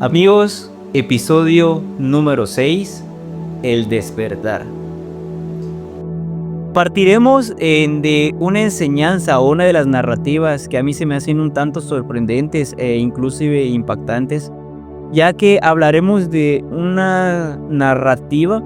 Amigos, episodio número 6, el despertar. Partiremos de una enseñanza o una de las narrativas que a mí se me hacen un tanto sorprendentes e inclusive impactantes, ya que hablaremos de una narrativa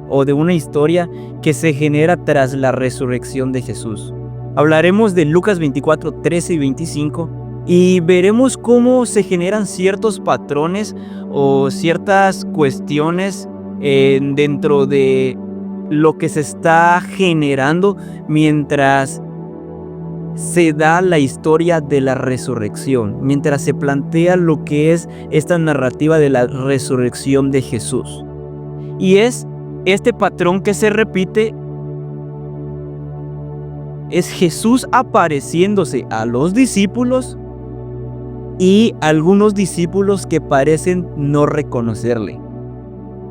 o de una historia que se genera tras la resurrección de Jesús. Hablaremos de Lucas 24, 13 y 25 y veremos cómo se generan ciertos patrones o ciertas cuestiones dentro de lo que se está generando mientras se da la historia de la resurrección, mientras se plantea lo que es esta narrativa de la resurrección de Jesús. Y es este patrón que se repite, es Jesús apareciéndose a los discípulos y algunos discípulos que parecen no reconocerle,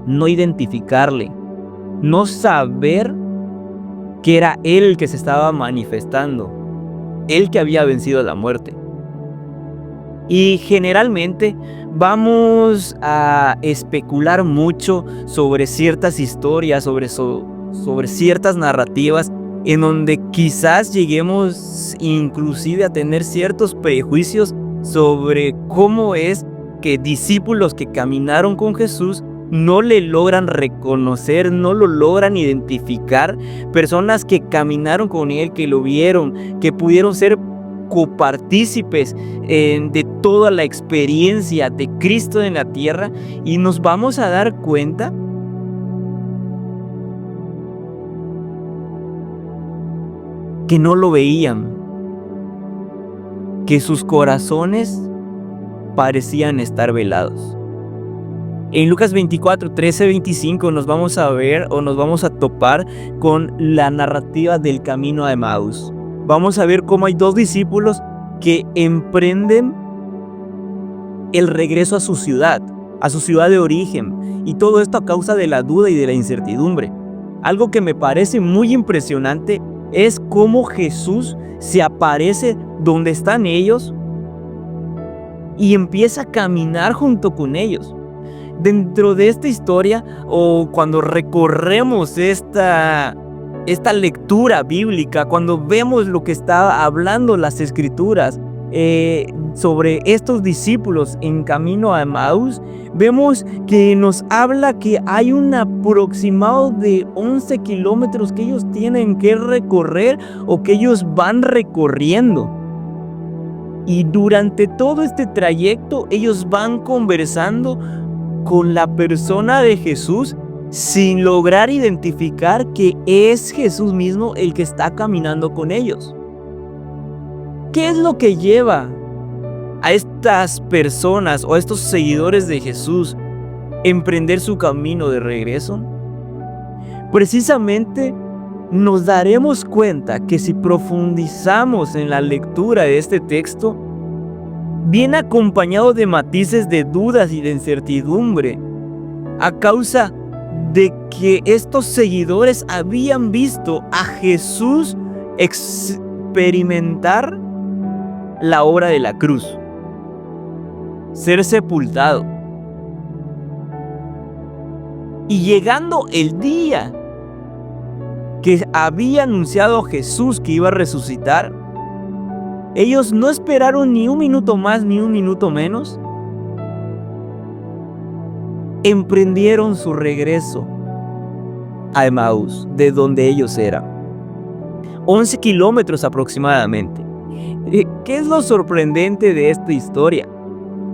no identificarle, no saber que era Él el que se estaba manifestando, Él que había vencido la muerte. Y generalmente vamos a especular mucho sobre ciertas historias, sobre ciertas narrativas, en donde quizás lleguemos inclusive a tener ciertos prejuicios sobre cómo es que discípulos que caminaron con Jesús no le logran reconocer, no lo logran identificar, personas que caminaron con Él, que lo vieron, que pudieron ser copartícipes de toda la experiencia de Cristo en la tierra, y nos vamos a dar cuenta que no lo veían, que sus corazones parecían estar velados. En Lucas 24, 13, 25 nos vamos a ver o nos vamos a topar con la narrativa del camino a Emaús. Vamos a ver cómo hay dos discípulos que emprenden el regreso a su ciudad de origen, y todo esto a causa de la duda y de la incertidumbre. Algo que me parece muy impresionante es cómo Jesús se aparece donde están ellos y empieza a caminar junto con ellos. Dentro de esta historia, o cuando recorremos esta lectura bíblica, cuando vemos lo que está hablando las escrituras sobre estos discípulos en camino a Emaús, vemos que nos habla que hay un aproximado de 11 kilómetros que ellos tienen que recorrer o que ellos van recorriendo. Y durante todo este trayecto ellos van conversando con la persona de Jesús sin lograr identificar que es Jesús mismo el que está caminando con ellos. ¿Qué es lo que lleva a estas personas o a estos seguidores de Jesús a emprender su camino de regreso? Precisamente nos daremos cuenta que si profundizamos en la lectura de este texto, viene acompañado de matices de dudas y de incertidumbre, a causa de que estos seguidores habían visto a Jesús experimentar la obra de la cruz, ser sepultado. Y llegando el día que había anunciado Jesús que iba a resucitar, ellos no esperaron ni un minuto más ni un minuto menos. Emprendieron su regreso a Emaús, de donde ellos eran. 11 kilómetros aproximadamente. ¿Qué es lo sorprendente de esta historia?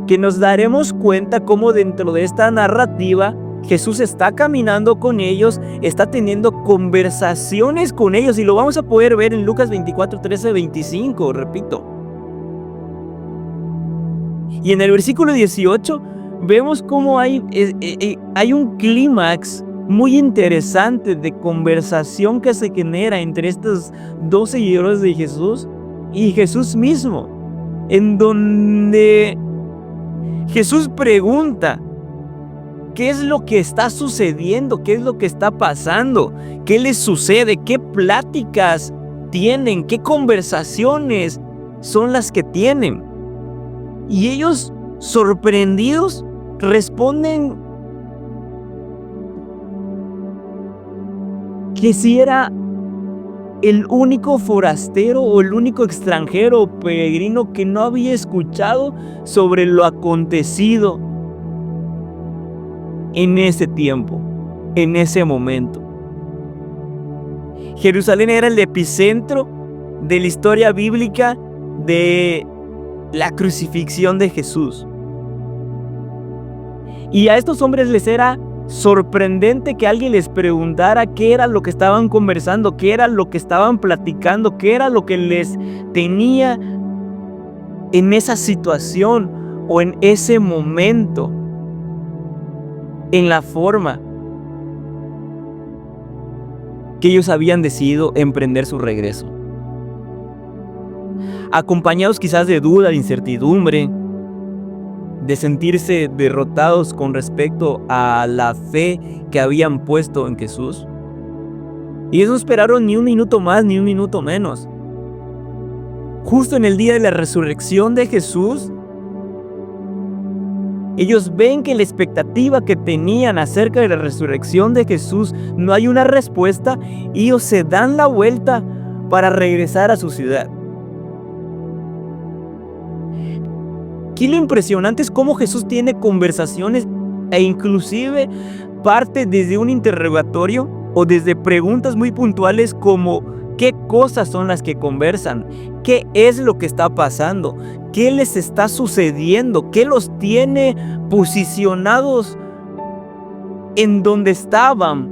Que nos daremos cuenta cómo dentro de esta narrativa Jesús está caminando con ellos, está teniendo conversaciones con ellos, y lo vamos a poder ver en Lucas 24, 13, 25, repito. Y en el versículo 18 vemos cómo hay un clímax muy interesante de conversación que se genera entre estos dos seguidores de Jesús y Jesús mismo, en donde Jesús pregunta: ¿qué es lo que está sucediendo? ¿Qué es lo que está pasando? ¿Qué les sucede? ¿Qué pláticas tienen? ¿Qué conversaciones son las que tienen? Y ellos, sorprendidos, responden que si era el único forastero o el único extranjero o peregrino que no había escuchado sobre lo acontecido en ese tiempo, en ese momento. Jerusalén era el epicentro de la historia bíblica de la crucifixión de Jesús. Y a estos hombres les era sorprendente que alguien les preguntara qué era lo que estaban conversando, qué era lo que estaban platicando, qué era lo que les tenía en esa situación o en ese momento, en la forma que ellos habían decidido emprender su regreso. Acompañados quizás de duda, de incertidumbre, de sentirse derrotados con respecto a la fe que habían puesto en Jesús. Y ellos no esperaron ni un minuto más ni un minuto menos. Justo en el día de la resurrección de Jesús, ellos ven que la expectativa que tenían acerca de la resurrección de Jesús no hay una respuesta y ellos se dan la vuelta para regresar a su ciudad. Aquí lo impresionante es cómo Jesús tiene conversaciones e inclusive parte desde un interrogatorio o desde preguntas muy puntuales como ¿qué cosas son las que conversan? ¿Qué es lo que está pasando? ¿Qué les está sucediendo? ¿Qué los tiene posicionados en donde estaban?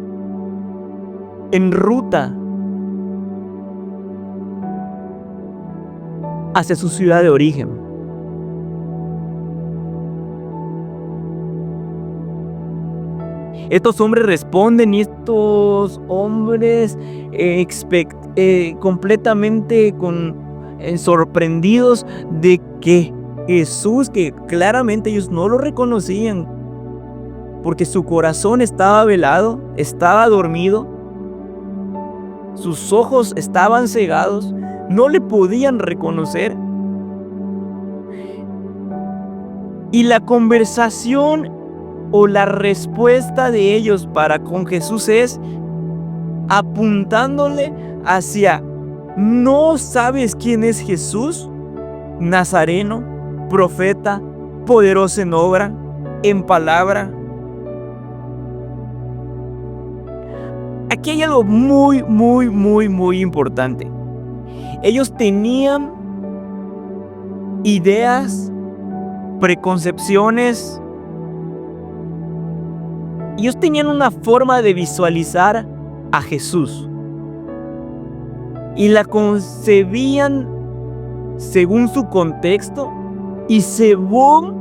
En ruta hacia su ciudad de origen. Estos hombres responden y estos hombres completamente sorprendidos de que Jesús, que claramente ellos no lo reconocían, porque su corazón estaba velado, estaba dormido, sus ojos estaban cegados, no le podían reconocer. Y la conversación o la respuesta de ellos para con Jesús es apuntándole hacia: ¿no sabes quién es Jesús? Nazareno, profeta, poderoso en obra, en palabra. Aquí hay algo muy importante. Ellos tenían ideas, preconcepciones. Ellos tenían una forma de visualizar a Jesús y la concebían según su contexto y según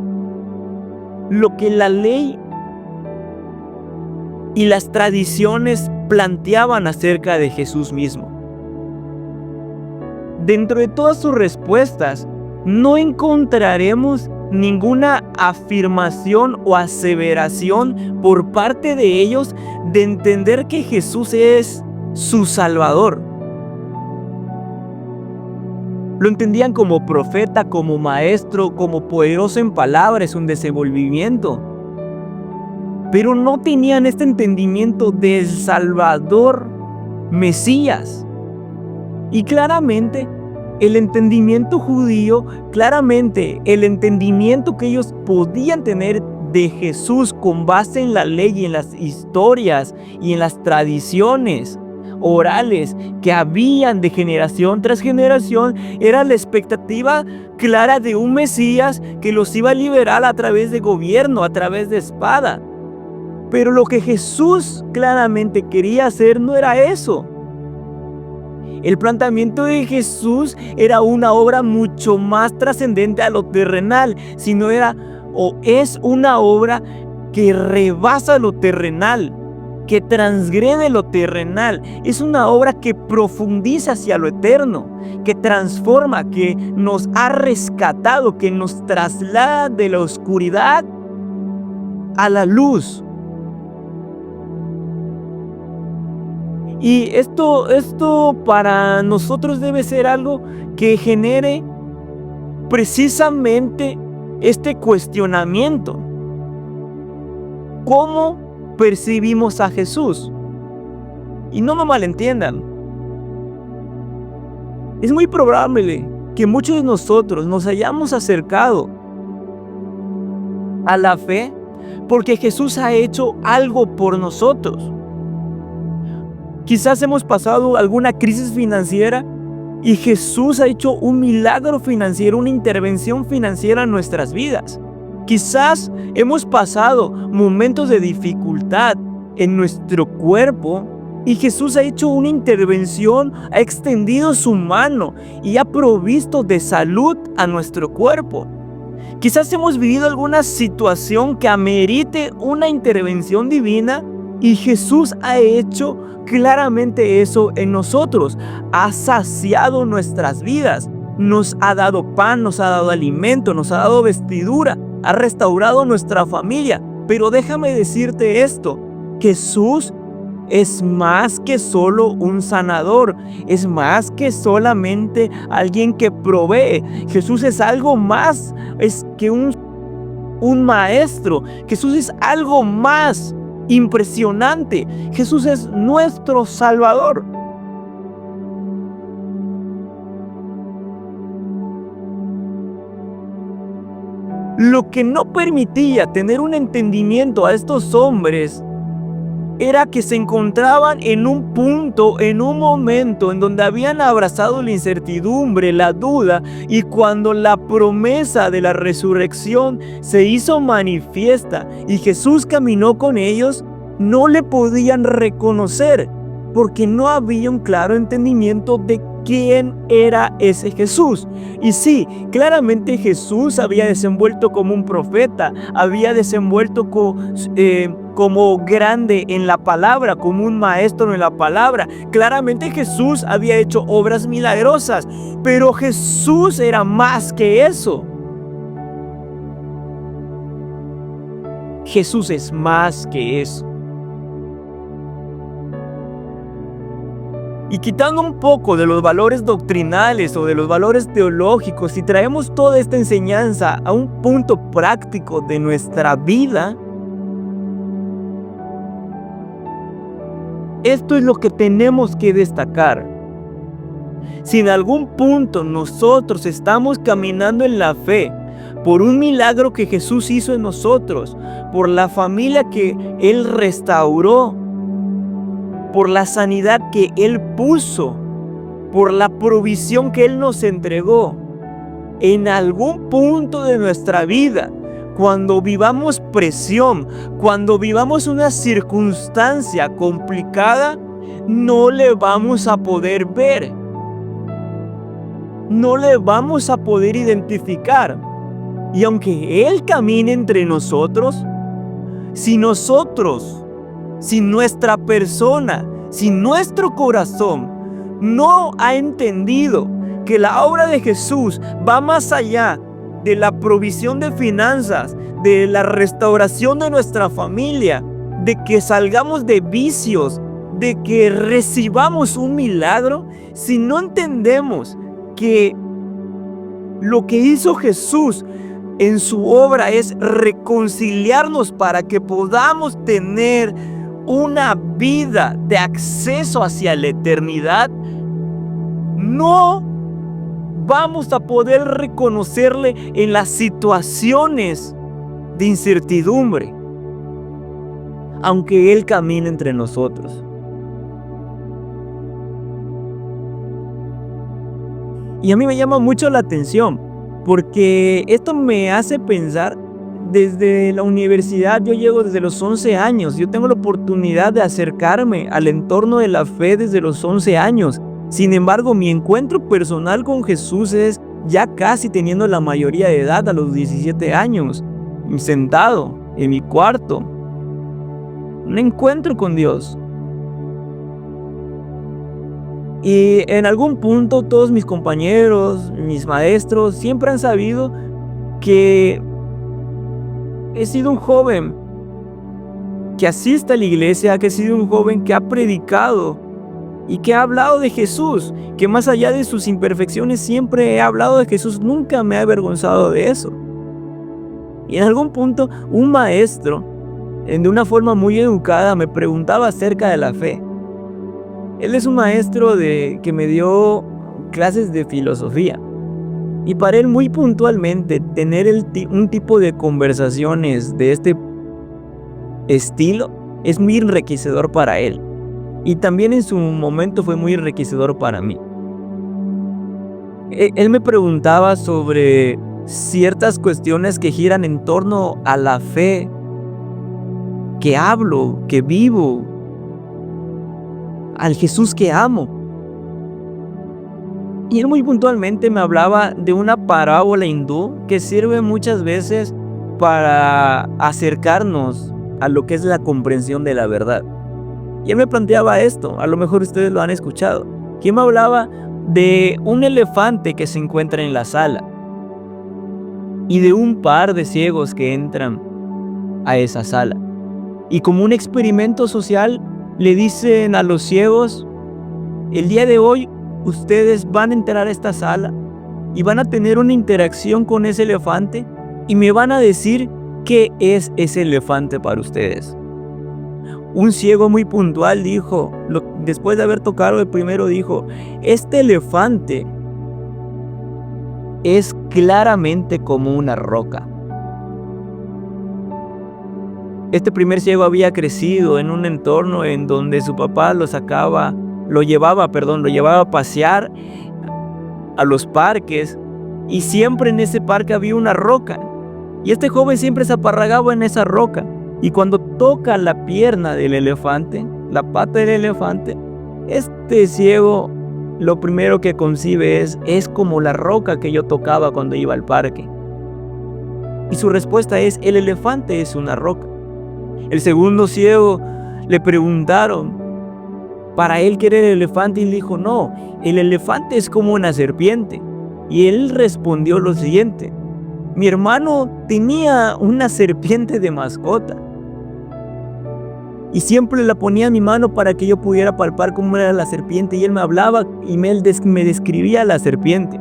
lo que la ley y las tradiciones planteaban acerca de Jesús mismo. Dentro de todas sus respuestas no encontraremos ninguna afirmación o aseveración por parte de ellos de entender que Jesús es su Salvador. Lo entendían como profeta, como maestro, como poderoso en palabras, un desenvolvimiento. Pero no tenían este entendimiento del Salvador Mesías. Y claramente el entendimiento judío, claramente el entendimiento que ellos podían tener de Jesús con base en la ley y en las historias y en las tradiciones orales que habían de generación tras generación, era la expectativa clara de un Mesías que los iba a liberar a través de gobierno, a través de espada. Pero lo que Jesús claramente quería hacer no era eso. El planteamiento de Jesús era una obra mucho más trascendente a lo terrenal, sino era o es una obra que rebasa lo terrenal, que transgrede lo terrenal. Es una obra que profundiza hacia lo eterno, que transforma, que nos ha rescatado, que nos traslada de la oscuridad a la luz. Y esto para nosotros debe ser algo que genere precisamente este cuestionamiento. cómo percibimos a Jesús. Y no me malentiendan. Es muy probable que muchos de nosotros nos hayamos acercado a la fe porque Jesús ha hecho algo por nosotros. Quizás hemos pasado alguna crisis financiera y Jesús ha hecho un milagro financiero, una intervención financiera en nuestras vidas. Quizás hemos pasado momentos de dificultad en nuestro cuerpo y Jesús ha hecho una intervención, ha extendido su mano y ha provisto de salud a nuestro cuerpo. Quizás hemos vivido alguna situación que amerite una intervención divina y Jesús ha hecho claramente eso en nosotros. Ha saciado nuestras vidas, nos ha dado pan, nos ha dado alimento, nos ha dado vestidura, ha restaurado nuestra familia. Pero déjame decirte esto, Jesús es más que solo un sanador, es más que solamente alguien que provee. Jesús es algo más, es que un maestro. Jesús es algo más impresionante. Jesús es nuestro Salvador. Lo que no permitía tener un entendimiento a estos hombres era que se encontraban en un punto, en un momento en donde habían abrazado la incertidumbre, la duda, y cuando la promesa de la resurrección se hizo manifiesta y Jesús caminó con ellos, no le podían reconocer porque no había un claro entendimiento de quién era ese Jesús. Y sí, claramente Jesús había desenvuelto como un profeta, había desenvuelto como grande en la palabra, como un maestro en la palabra. Claramente Jesús había hecho obras milagrosas, pero Jesús era más que eso. Jesús es más que eso. Y quitando un poco de los valores doctrinales o de los valores teológicos, si traemos toda esta enseñanza a un punto práctico de nuestra vida, esto es lo que tenemos que destacar. Si en algún punto nosotros estamos caminando en la fe, por un milagro que Jesús hizo en nosotros, por la familia que Él restauró, por la sanidad que Él puso, por la provisión que Él nos entregó, en algún punto de nuestra vida, cuando vivamos presión, cuando vivamos una circunstancia complicada, no le vamos a poder ver, no le vamos a poder identificar. Y aunque Él camine entre nosotros, si nuestra persona, si nuestro corazón no ha entendido que la obra de Jesús va más allá de la provisión de finanzas, de la restauración de nuestra familia, de que salgamos de vicios, de que recibamos un milagro, si no entendemos que lo que hizo Jesús en su obra es reconciliarnos para que podamos tener una vida de acceso hacia la eternidad, no vamos a poder reconocerle en las situaciones de incertidumbre, aunque Él camine entre nosotros. Y a mí me llama mucho la atención, porque esto me hace pensar. Desde la universidad, yo llego desde los 11 años. Yo tengo la oportunidad de acercarme al entorno de la fe desde los 11 años. Sin embargo, mi encuentro personal con Jesús es ya casi teniendo la mayoría de edad, a los 17 años, sentado en mi cuarto. Un encuentro con Dios. Y en algún punto todos mis compañeros, mis maestros, siempre han sabido que he sido un joven que asiste a la iglesia, que he sido un joven que ha predicado y que ha hablado de Jesús, que más allá de sus imperfecciones siempre he hablado de Jesús, nunca me he avergonzado de eso. Y en algún punto un maestro de una forma muy educada, me preguntaba acerca de la fe. Él es un maestro que me dio clases de filosofía. Y para él, muy puntualmente, tener un tipo de conversaciones de este estilo es muy enriquecedor para él. Y también en su momento fue muy enriquecedor para mí. Él me preguntaba sobre ciertas cuestiones que giran en torno a la fe que hablo, que vivo, al Jesús que amo. Y él muy puntualmente me hablaba de una parábola hindú que sirve muchas veces para acercarnos a lo que es la comprensión de la verdad. Y él me planteaba esto, a lo mejor ustedes lo han escuchado, que me hablaba de un elefante que se encuentra en la sala y de un par de ciegos que entran a esa sala. Y como un experimento social, le dicen a los ciegos: el día de hoy ustedes van a entrar a esta sala y van a tener una interacción con ese elefante y me van a decir qué es ese elefante para ustedes. Un ciego muy puntual dijo, después de haber tocado el primero, dijo: este elefante es claramente como una roca. Este primer ciego había crecido en un entorno en donde su papá lo llevaba a pasear a los parques, y siempre en ese parque había una roca, y este joven siempre se aparragaba en esa roca, y cuando toca la pierna del elefante, la pata del elefante, este ciego lo primero que concibe es como la roca que yo tocaba cuando iba al parque. Y su respuesta es: el elefante es una roca. El segundo ciego le preguntaron para él qué era el elefante, y él dijo: no, el elefante es como una serpiente. Y él respondió lo siguiente: mi hermano tenía una serpiente de mascota y siempre la ponía en mi mano para que yo pudiera palpar cómo era la serpiente, y él me hablaba y me describía la serpiente.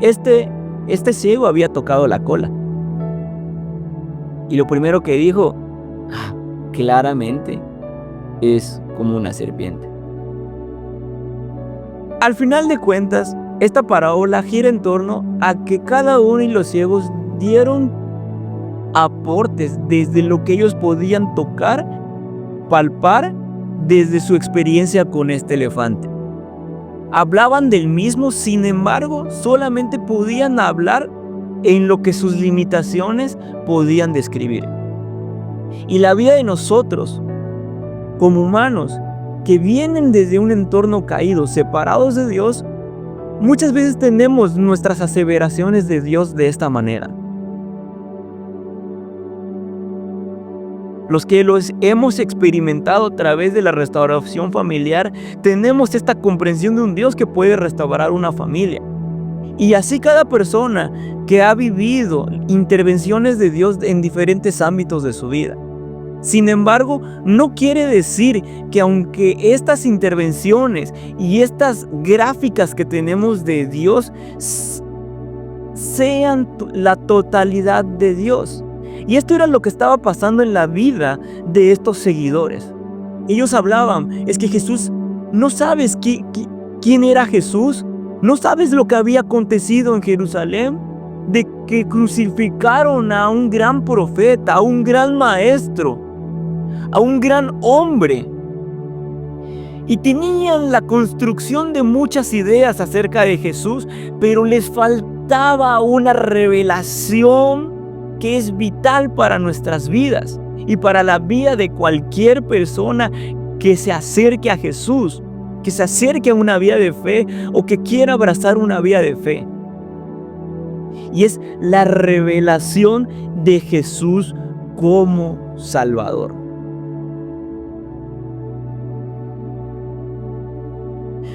Este ciego había tocado la cola, y lo primero que dijo: claramente es como una serpiente. Al final de cuentas, esta parábola gira en torno a que cada uno de los ciegos dieron aportes desde lo que ellos podían tocar, palpar, desde su experiencia con este elefante. Hablaban del mismo, sin embargo, solamente podían hablar en lo que sus limitaciones podían describir. Y la vida de nosotros, como humanos, que vienen desde un entorno caído, separados de Dios, muchas veces tenemos nuestras aseveraciones de Dios de esta manera. Los que los hemos experimentado a través de la restauración familiar, tenemos esta comprensión de un Dios que puede restaurar una familia. Y así cada persona que ha vivido intervenciones de Dios en diferentes ámbitos de su vida. Sin embargo, no quiere decir que aunque estas intervenciones y estas gráficas que tenemos de Dios sean la totalidad de Dios. Y esto era lo que estaba pasando en la vida de estos seguidores. Ellos hablaban: es que Jesús, ¿no sabes quién era Jesús? ¿No sabes lo que había acontecido en Jerusalén? De que crucificaron a un gran profeta, a un gran maestro, a un gran hombre. Y tenían la construcción de muchas ideas acerca de Jesús, pero les faltaba una revelación que es vital para nuestras vidas y para la vida de cualquier persona que se acerque a Jesús, que se acerque a una vida de fe o que quiera abrazar una vida de fe. Y es la revelación de Jesús como Salvador.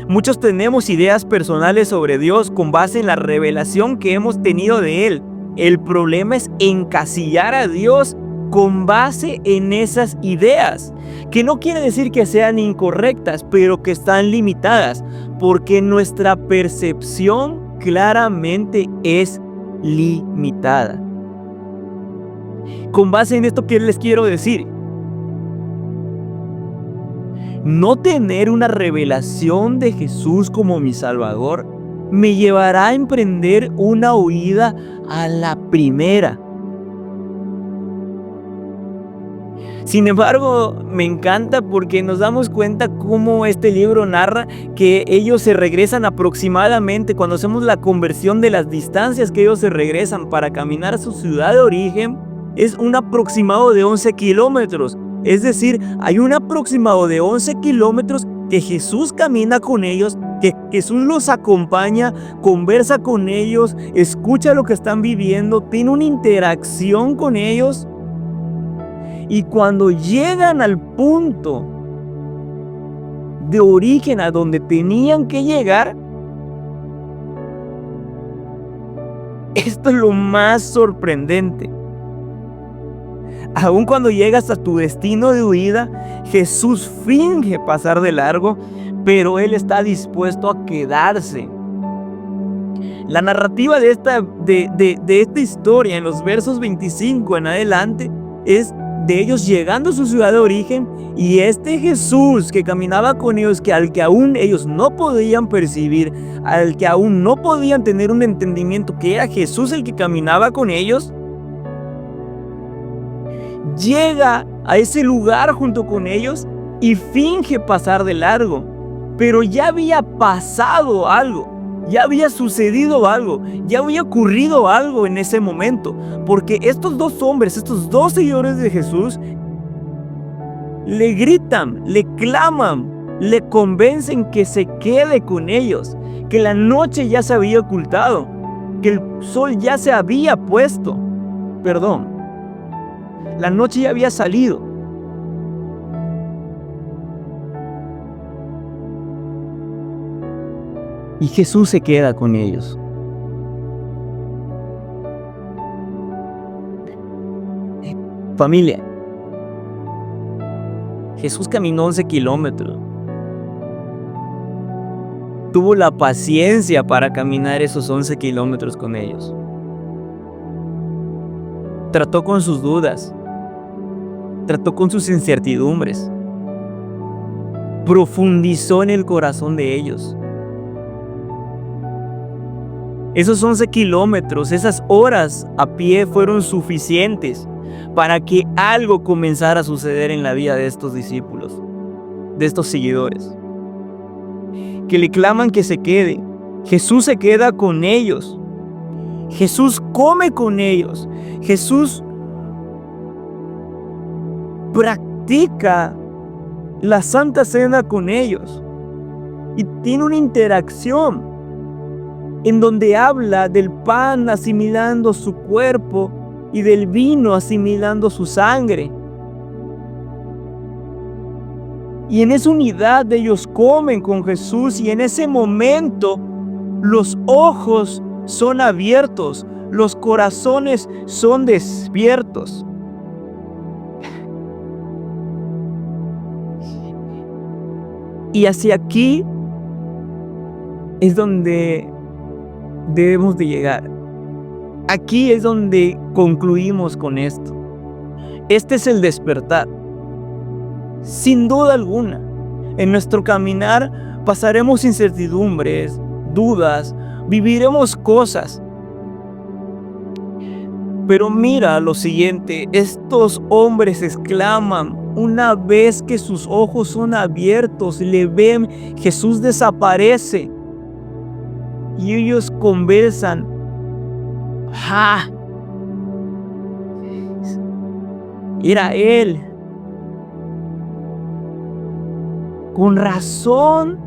Muchos tenemos ideas personales sobre Dios con base en la revelación que hemos tenido de Él. El problema es encasillar a Dios con base en esas ideas, que no quiere decir que sean incorrectas, pero que están limitadas, porque nuestra percepción claramente es limitada. Con base en esto, ¿qué les quiero decir? No tener una revelación de Jesús como mi Salvador me llevará a emprender una huida a la primera. Sin embargo, me encanta porque nos damos cuenta cómo este libro narra que ellos se regresan aproximadamente, cuando hacemos la conversión de las distancias que ellos se regresan para caminar a su ciudad de origen, es un aproximado de 11 kilómetros. Es decir, hay un aproximado de 11 kilómetros que Jesús camina con ellos, que Jesús los acompaña, conversa con ellos, escucha lo que están viviendo, tiene una interacción con ellos. Y cuando llegan al punto de origen a donde tenían que llegar, esto es lo más sorprendente. Aun cuando llegas a tu destino de huida, Jesús finge pasar de largo, pero Él está dispuesto a quedarse. La narrativa de esta historia en los versos 25 en adelante es de ellos llegando a su ciudad de origen, y este Jesús que caminaba con ellos, al que aún ellos no podían percibir, al que aún no podían tener un entendimiento que era Jesús el que caminaba con ellos, llega a ese lugar junto con ellos y finge pasar de largo. Pero ya había pasado algo, ya había sucedido algo, ya había ocurrido algo en ese momento, porque estos dos hombres, estos dos seguidores de Jesús, le gritan, le claman, le convencen que se quede con ellos, que la noche ya se había ocultado, que el sol ya se había puesto, la noche ya había salido. Y Jesús se queda con ellos. Familia, Jesús caminó 11 kilómetros. Tuvo la paciencia para caminar esos 11 kilómetros con ellos. Trató con sus dudas. Trató con sus incertidumbres. Profundizó en el corazón de ellos. Esos 11 kilómetros, esas horas a pie fueron suficientes para que algo comenzara a suceder en la vida de estos discípulos, de estos seguidores, que le claman que se quede. Jesús se queda con ellos. Jesús come con ellos. Jesús practica la Santa Cena con ellos y tiene una interacción en donde habla del pan asimilando su cuerpo y del vino asimilando su sangre. Y en esa unidad ellos comen con Jesús, y en ese momento los ojos son abiertos, los corazones son despiertos. Y hacia aquí es donde debemos de llegar. Aquí es donde concluimos con esto. Este es el despertar. Sin duda alguna, en nuestro caminar pasaremos incertidumbres, dudas, viviremos cosas. Pero mira lo siguiente, estos hombres exclaman una vez que sus ojos son abiertos, le ven, Jesús desaparece. Y ellos conversan. ¡Ja! Era Él. Con razón,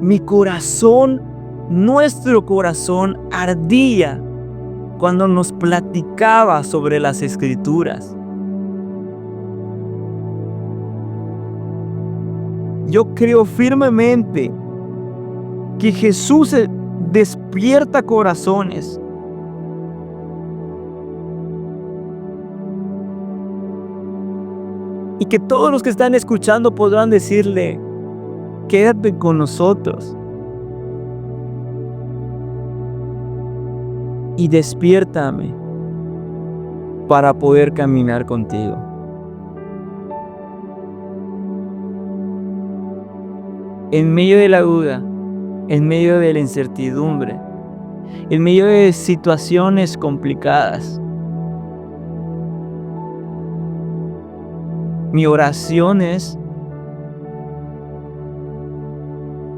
mi corazón, nuestro corazón ardía cuando nos platicaba sobre las Escrituras. Yo creo firmemente que Jesús despierta corazones. Y que todos los que están escuchando podrán decirle, quédate con nosotros. y despiértame para poder caminar contigo. En medio de la duda, en medio de la incertidumbre, en medio de situaciones complicadas, mi oración es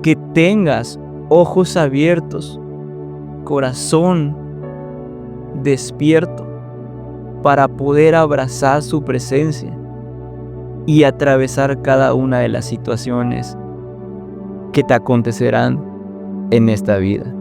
que tengas ojos abiertos, corazón despierto, para poder abrazar su presencia y atravesar cada una de las situaciones que te acontecerán en esta vida.